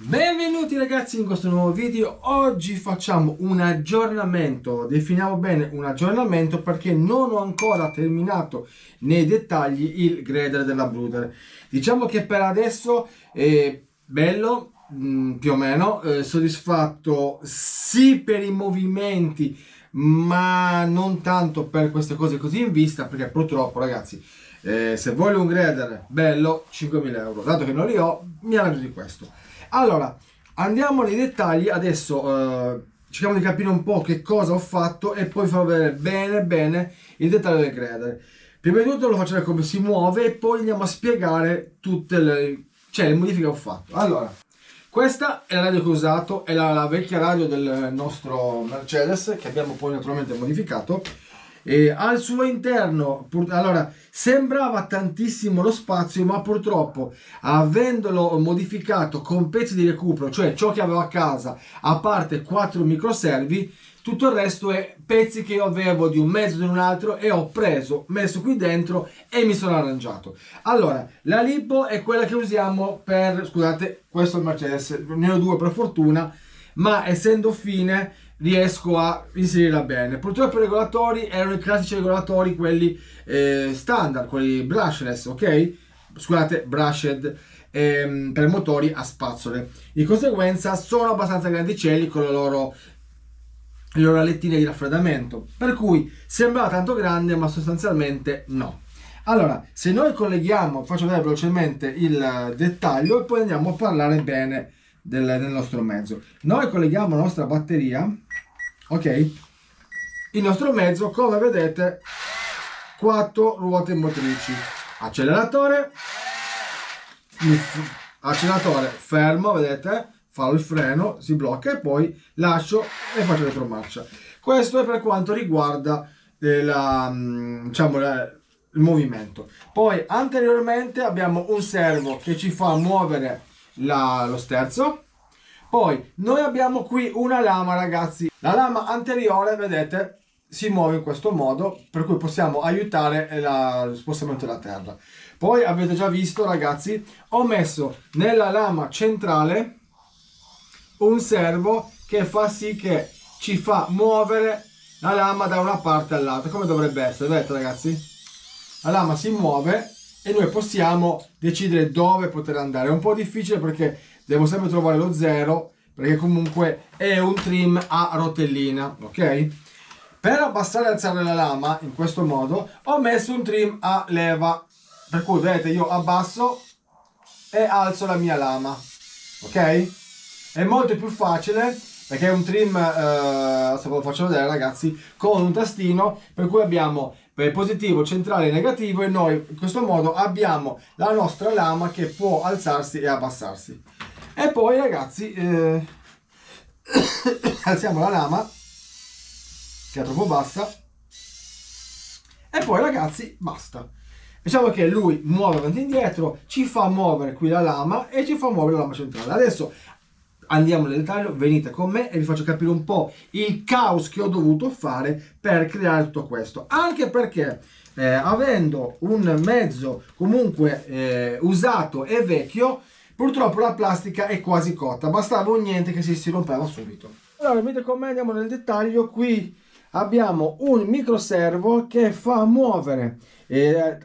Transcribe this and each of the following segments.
Benvenuti ragazzi in questo nuovo video. Oggi facciamo un aggiornamento, definiamo bene un aggiornamento perché non ho ancora terminato nei dettagli il grader della Bruder. Diciamo che per adesso è bello, più o meno, soddisfatto sì per i movimenti ma non tanto per queste cose così in vista, perché purtroppo ragazzi se voglio un grader bello 5.000 euro, dato che non li ho mi arrangio di questo. Allora, andiamo nei dettagli, adesso cerchiamo di capire un po' che cosa ho fatto e poi farò vedere bene il dettaglio del grader. Prima di tutto lo faccio vedere come si muove e poi andiamo a spiegare tutte le modifiche che ho fatto. Allora, questa è la radio che ho usato, è la vecchia radio del nostro Mercedes che abbiamo poi naturalmente modificato. E al suo interno, allora, sembrava tantissimo lo spazio, ma purtroppo avendolo modificato con pezzi di recupero, cioè ciò che avevo a casa, a parte 4 microservi, tutto il resto è pezzi che io avevo di un mezzo di un altro e ho preso, messo qui dentro e mi sono arrangiato. Allora, la lipo è quella che usiamo per, scusate, questo è il Mercedes, ne ho due per fortuna, ma essendo fine riesco a inserirla bene. Purtroppo i regolatori erano i classici regolatori, quelli standard, quelli brushless, ok? Scusate, brushed, per motori a spazzole. Di conseguenza sono abbastanza grandicelli con le loro alettine di raffreddamento, per cui sembrava tanto grande ma sostanzialmente no. Allora, se noi colleghiamo, faccio vedere velocemente il dettaglio e poi andiamo a parlare bene del nostro mezzo. Noi colleghiamo la nostra batteria, ok? Il nostro mezzo, come vedete, 4 ruote motrici, acceleratore fermo, vedete, fa il freno, si blocca e poi lascio e faccio retromarcia. Questo è per quanto riguarda il movimento. Poi anteriormente abbiamo un servo che ci fa muovere lo sterzo. Poi noi abbiamo qui una lama, ragazzi. La lama anteriore, vedete, si muove in questo modo, per cui possiamo aiutare lo spostamento della terra. Poi avete già visto, ragazzi, ho messo nella lama centrale un servo che fa sì che ci fa muovere la lama da una parte all'altra, come dovrebbe essere. Vedete, ragazzi? La lama si muove e noi possiamo decidere dove poter andare. È un po' difficile perché devo sempre trovare lo zero, perché comunque è un trim a rotellina, ok? Per abbassare e alzare la lama in questo modo ho messo un trim a leva, per cui vedete io abbasso e alzo la mia lama, ok? È molto più facile perché è un trim, se ve lo faccio vedere ragazzi, con un tastino, per cui abbiamo per positivo, centrale e negativo, e noi in questo modo abbiamo la nostra lama che può alzarsi e abbassarsi. E poi ragazzi alziamo la lama che è troppo bassa e poi ragazzi basta. Diciamo che lui muove avanti e indietro, ci fa muovere qui la lama e ci fa muovere la lama centrale. Adesso andiamo nel dettaglio, venite con me e vi faccio capire un po' il caos che ho dovuto fare per creare tutto questo. Anche perché avendo un mezzo comunque usato e vecchio, purtroppo la plastica è quasi cotta, bastava un niente che si rompeva subito. Allora venite con me, andiamo nel dettaglio. Qui abbiamo un microservo che fa muovere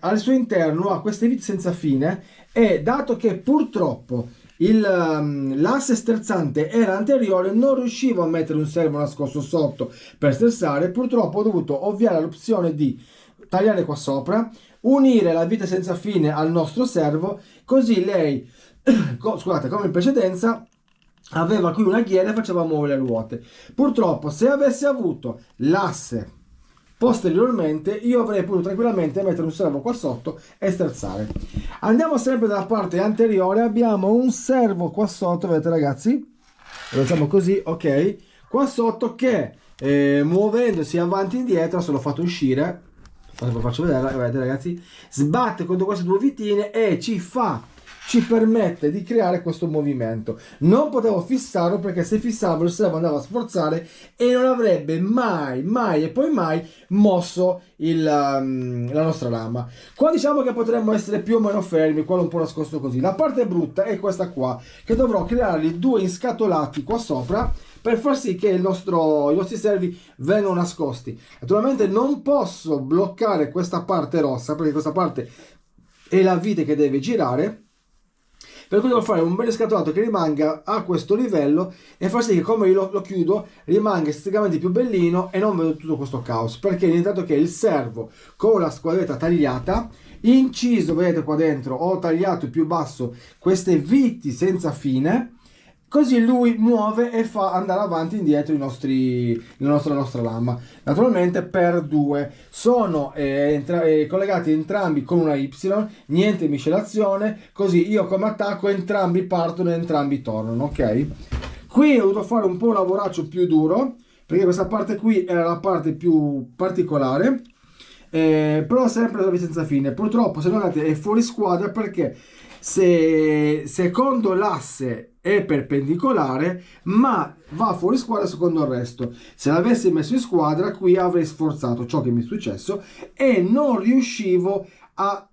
al suo interno a queste viti senza fine, e dato che purtroppo l'asse sterzante era anteriore, non riuscivo a mettere un servo nascosto sotto per sterzare. Purtroppo ho dovuto ovviare all'opzione di tagliare qua sopra, unire la vite senza fine al nostro servo, così lei scusate, come in precedenza aveva qui una ghiera e faceva muovere le ruote. Purtroppo se avessi avuto l'asse posteriormente io avrei potuto tranquillamente mettere un servo qua sotto e sterzare. Andiamo sempre dalla parte anteriore, abbiamo un servo qua sotto, vedete ragazzi, lo facciamo così, ok, qua sotto che muovendosi avanti e indietro, se l'ho fatto uscire, ve lo faccio vedere, vedete ragazzi, sbatte contro queste due vitine e ci fa ci permette di creare questo movimento. Non potevo fissarlo perché se fissavo il servo andava a sforzare e non avrebbe mai e poi mai mosso la nostra lama. Qua diciamo che potremmo essere più o meno fermi, qua un po' nascosto così. La parte brutta è questa qua, che dovrò crearli due inscatolati qua sopra per far sì che i nostri servi vengano nascosti. Naturalmente non posso bloccare questa parte rossa perché questa parte è la vite che deve girare, per cui devo fare un bel scatolato che rimanga a questo livello e far sì che come io lo chiudo rimanga esteticamente più bellino e non vedo tutto questo caos, perché intanto che il servo con la squadretta tagliata, inciso, vedete qua dentro, ho tagliato più basso queste viti senza fine, così lui muove e fa andare avanti e indietro la nostra lama. Naturalmente per due sono collegati entrambi con una Y, niente miscelazione, così io come attacco entrambi partono e entrambi tornano, ok? Qui ho dovuto fare un po' un lavoraccio più duro perché questa parte qui era la parte più particolare, però sempre la senza fine. Purtroppo se notate è fuori squadra perché se secondo l'asse è perpendicolare ma va fuori squadra secondo il resto. Se l'avessi messo in squadra qui avrei sforzato, ciò che mi è successo, e non riuscivo a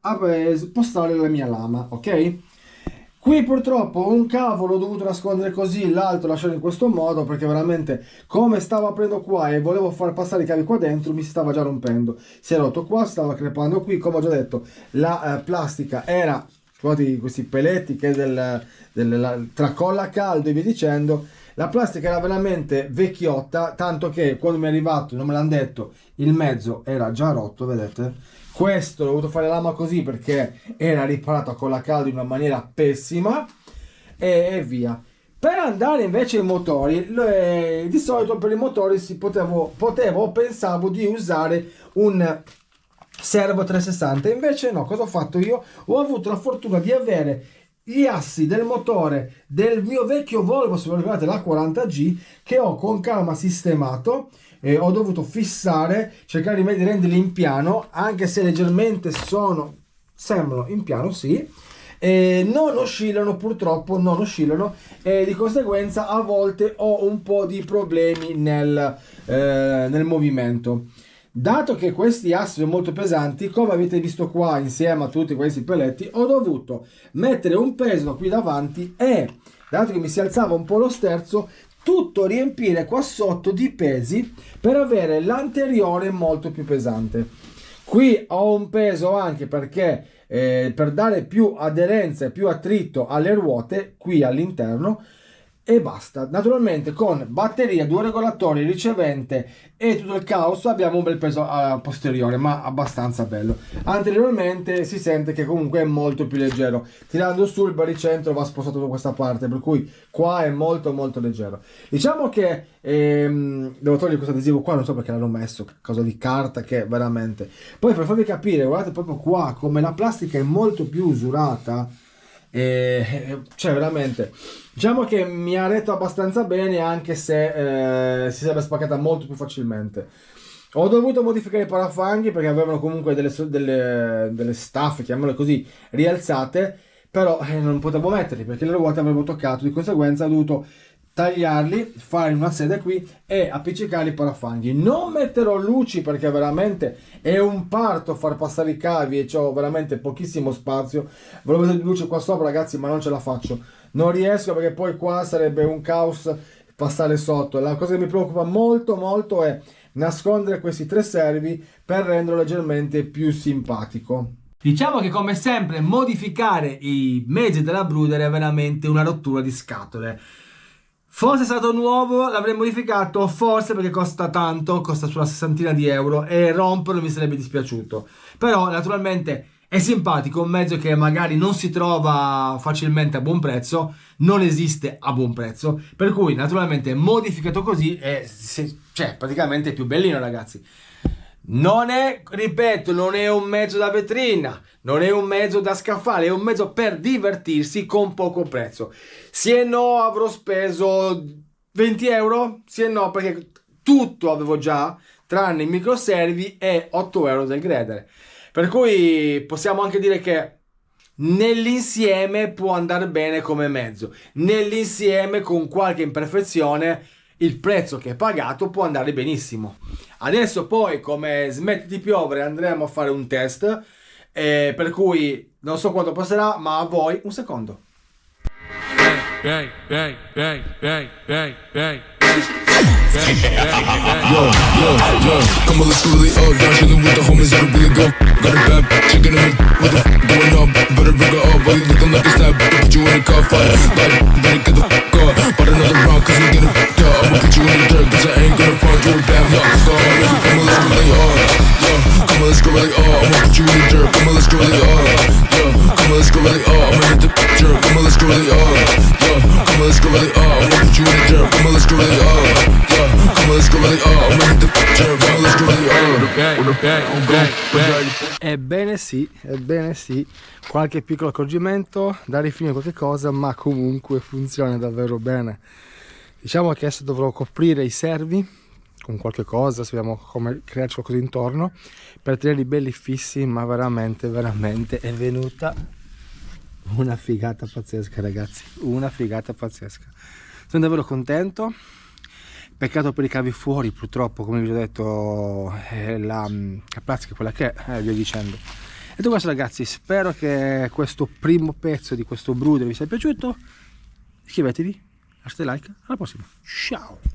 spostare la mia lama, ok? Qui purtroppo un cavo l'ho dovuto nascondere così, l'altro lasciare in questo modo perché veramente come stavo aprendo qua e volevo far passare i cavi qua dentro mi si stava già rompendo. Si è rotto qua, stava crepando qui, come ho già detto la plastica era, guardate questi peletti che tracolla a caldo e via dicendo, la plastica era veramente vecchiotta, tanto che quando mi è arrivato, non me l'hanno detto, il mezzo era già rotto, vedete? Questo l'ho dovuto fare lama così perché era riparato con la caldo in una maniera pessima e via. Per andare invece ai motori, di solito per i motori pensavo di usare un servo 360, invece no, cosa ho fatto io? Ho avuto la fortuna di avere gli assi del motore del mio vecchio Volvo, se vi ricordate, la 40G, che ho con calma sistemato. Ho dovuto fissare, cercare di renderli in piano, anche se leggermente sembrano in piano, sì, non oscillano, purtroppo non oscillano, e di conseguenza a volte ho un po' di problemi nel movimento. Dato che questi assi sono molto pesanti, come avete visto qua insieme a tutti questi peletti, ho dovuto mettere un peso qui davanti e, dato che mi si alzava un po' lo sterzo, tutto riempire qua sotto di pesi per avere l'anteriore molto più pesante. Qui ho un peso anche perché per dare più aderenza e più attrito alle ruote qui all'interno, e basta. Naturalmente con batteria, due regolatori, ricevente e tutto il caos abbiamo un bel peso posteriore, ma abbastanza bello. Anteriormente si sente che comunque è molto più leggero, tirando su il baricentro va spostato da questa parte, per cui qua è molto molto leggero. Diciamo che devo togliere questo adesivo qua, non so perché l'hanno messo, cosa di carta che veramente. Poi per farvi capire, guardate proprio qua come la plastica è molto più usurata. Cioè veramente, diciamo che mi ha retto abbastanza bene, anche se si sarebbe spaccata molto più facilmente. Ho dovuto modificare i parafanghi perché avevano comunque delle staffe, chiamiamole così, rialzate, però non potevo metterli perché le ruote avrebbero toccato, di conseguenza ho dovuto tagliarli, fare una sede qui e appiccicare i parafanghi. Non metterò luci perché veramente è un parto far passare i cavi e ho veramente pochissimo spazio. Volevo mettere luce qua sopra, ragazzi, ma non ce la faccio, non riesco perché poi qua sarebbe un caos passare sotto. La cosa che mi preoccupa molto molto è nascondere questi tre servi per renderlo leggermente più simpatico. Diciamo che come sempre modificare i mezzi della Bruder è veramente una rottura di scatole. Fosse stato nuovo l'avrei modificato, forse perché costa tanto, costa sulla sessantina di euro e romperlo mi sarebbe dispiaciuto. Però naturalmente è simpatico, un mezzo che magari non si trova facilmente a buon prezzo, non esiste a buon prezzo, per cui naturalmente modificato così è cioè, praticamente più bellino, ragazzi. Non è, ripeto, non è un mezzo da vetrina, non è un mezzo da scaffale, è un mezzo per divertirsi con poco prezzo. Sì e no, avrò speso 20 euro, sì e no, perché tutto avevo già, tranne i microservi e 8 euro del Greder. Per cui possiamo anche dire che nell'insieme può andare bene come mezzo, nell'insieme con qualche imperfezione il prezzo che è pagato può andare benissimo. Adesso poi, come smette di piovere, andremo a fare un test, per cui non so quanto passerà, ma a voi un secondo. Come on, let's go really all down, chillin' with the homies, that'll really go. Got a bad chicken in it, what the f going on? Better bring her up, while you looking like a stab, put you in a car fight. Like, better get the f up, but another round, cause you get a f up. I'ma put you in the dirt, cause I ain't gonna find you a bad luck. Come on, let's go really hard. Come on, let's go really hard. I'ma put you in the dirt, come on, let's go really hard. Come on, let's go really hard. I'ma hit the dirt, come on, let's go really hard. Come on, let's go really hard. I'ma put you in the dirt, come on, let's go really hard. Come on, let's go really hard. I'ma hit the dirt, come on, let's go really hard. Ebbene sì, qualche piccolo accorgimento, da rifinire qualche cosa, ma comunque funziona davvero bene. Diciamo che adesso dovrò coprire i servi con qualche cosa, sappiamo come crearci qualcosa intorno per tenerli belli fissi, ma veramente è venuta una figata pazzesca, ragazzi, una figata pazzesca. Sono davvero contento. Peccato per i cavi fuori, purtroppo, come vi ho detto, la plastica è quella che è, via dicendo. E tutto questo, ragazzi, spero che questo primo pezzo di questo Bruder vi sia piaciuto. Iscrivetevi, lasciate like, alla prossima, ciao!